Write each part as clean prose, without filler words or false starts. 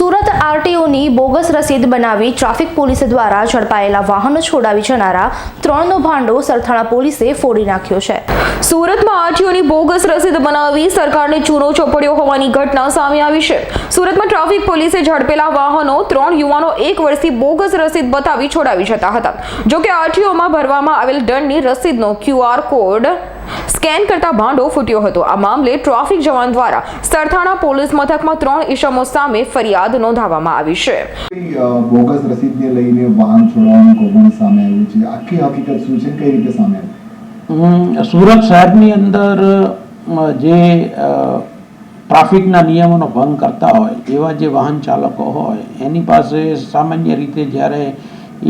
Surat આરટીઓની bogus રસીદ બનાવી traffic police દ્વારા ઝડપાયેલા વાહનો છોડાવી જનારા 3નો ભાંડો સરથાણા પોલીસે ફોડી નાખ્યો છે। સુરતમાં આરટીઓની બોગસ રસીદ બનાવી સરકારને ચૂનો ચોપડ્યો હોવાની ઘટના સામે આવી છે। સુરતમાં ટ્રાફિક પોલીસે ઝડપેલા વાહનો 3 યુવાનો 1 વર્ષથી બોગસ રસીદ બતાવી છોડાવી જતા હતા। જો કે આરટીઓમાં ભરવામાં આવેલ દંડની રસીદનો QR કોડ સ્કેન કરતા ભાંડો ફૂટ્યો હતો। આ મામલે ટ્રાફિક જવાન દ્વારા સરથાણા પોલીસ મથકમાં 3 ઇસમો સામે ફરિયાદ નોંધાવવામાં આવી છે। બોગસ રસીદને લઈને વાહન છોડવાનું કૌભાંડ સામે આવ્યું છે। આખી હકીકત શું છે, કઈ રીતે સામે આવી? સુરત શહેરની અંદર જે ટ્રાફિકના નિયમોનો ભંગ કરતા હોય એવા જે વાહન ચાલકો હોય એની પાસે સામાન્ય રીતે જ્યારે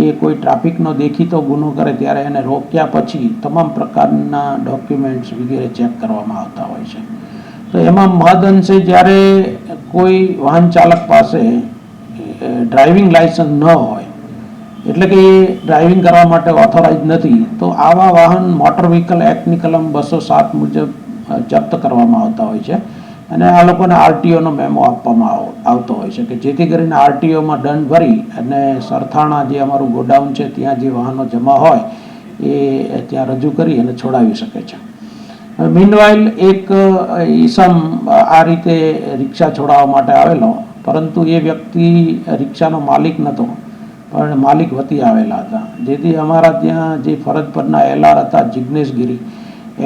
એ કોઈ ટ્રાફિકનો દેખીતો ગુનો કરે ત્યારે એને રોક્યા પછી તમામ પ્રકારના ડોક્યુમેન્ટ્સ વગેરે ચેક કરવામાં આવતા હોય છે। તો એમાં મહદઅંશે જ્યારે કોઈ વાહન ચાલક પાસે ડ્રાઇવિંગ લાયસન્સ ન હોય, એટલે કે એ ડ્રાઇવિંગ કરવા માટે ઓથોરાઇઝ નથી, તો આવા વાહન મોટર વ્હીકલ એક્ટની કલમ 207 મુજબ જપ્ત કરવામાં આવતા હોય છે અને આ લોકોને આરટીઓનો મેમો આપવામાં આવતો હોય છે કે જેથી કરીને આરટીઓમાં દંડ ભરી અને સરથાણા જે અમારું ગોડાઉન છે ત્યાં જે વાહનો જમા હોય એ ત્યાં રજૂ કરી અને છોડાવી શકે છે। મીનવાઇલ એક ઈસમ આ રીતે રિક્ષા છોડાવવા માટે આવેલો, પરંતુ એ વ્યક્તિ રિક્ષાનો માલિક નહોતો પણ માલિક વતી આવેલા હતા, જેથી અમારા ત્યાં જે ફરજ પરના એલઆર હતા જિગ્નેશ ગિરી,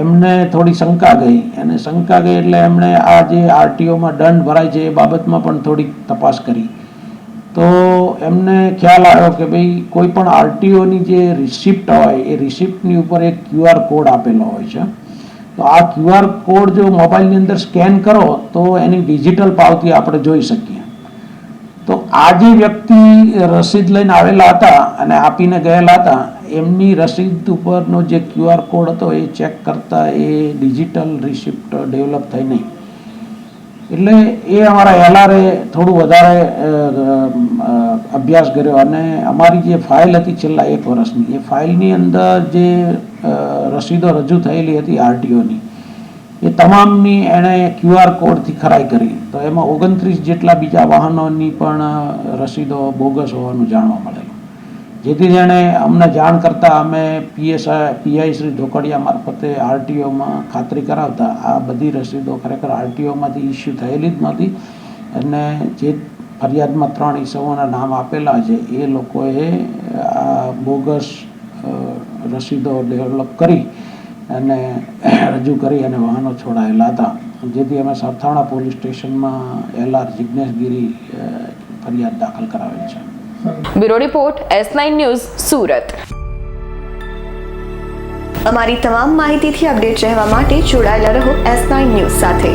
એમને થોડી શંકા ગઈ અને શંકા ગઈ એટલે એમણે આ જે આરટીઓમાં દંડ ભરાય છે એ બાબતમાં પણ થોડીક તપાસ કરી। તો એમને ખ્યાલ આવ્યો કે ભાઈ કોઈ પણ આરટીઓની જે રિસિપ્ટ હોય એ રિસિપ્ટની ઉપર એક QR કોડ આપેલો હોય છે। તો આ QR કોડ જો મોબાઈલની અંદર સ્કેન કરો તો એની ડિજિટલ પાવતી આપણે જોઈ શકીએ। તો આ જે વ્યક્તિ રસીદ લઈને આવેલા હતા અને આપીને ગયેલા હતા, એમની રસીદ ઉપરનો જે QR કોડ હતો એ ચેક કરતા એ ડિજિટલ રિસિપ્ટ ડેવલપ થઈ નહીં, એટલે એ અમારા એલઆરએ થોડું વધારે અભ્યાસ કર્યો અને અમારી જે ફાઇલ હતી છેલ્લા 1 વર્ષની, એ ફાઇલની અંદર જે રસીદો રજૂ થયેલી હતી આરટીઓની એ તમામની એણે QR કોડથી ખરાઈ કરી। તો એમાં 29 જેટલા બીજા વાહનોની પણ રસીદો બોગસ હોવાનું જાણવા મળેલું, જેથી જેણે અમને જાણ કરતાં અમે પીઆઈ શ્રી ધોકડિયા મારફતે આરટીઓમાં ખાતરી કરાવતા આ બધી રસીદો ખરેખર આરટીઓમાંથી ઇસ્યુ થયેલી જ નહોતી અને જે ફરિયાદમાં 3 ઈસમોના નામ આપેલા છે એ લોકોએ આ બોગસ રસીદો ડેવલપ કરી અને રજૂ કરી અને વાહનો છોડાયેલા હતા, જેથી અમે સરથાણા પોલીસ સ્ટેશનમાં એલઆર જિગ્નેશ ગિરી ફરિયાદ દાખલ કરાવેલ છે। Bureau report S9 news Surat. અમારી તમામ માહિતીથી અપડેટ રહેવા માટે જોડાયેલા રહો S9 ન્યૂઝ સાથે।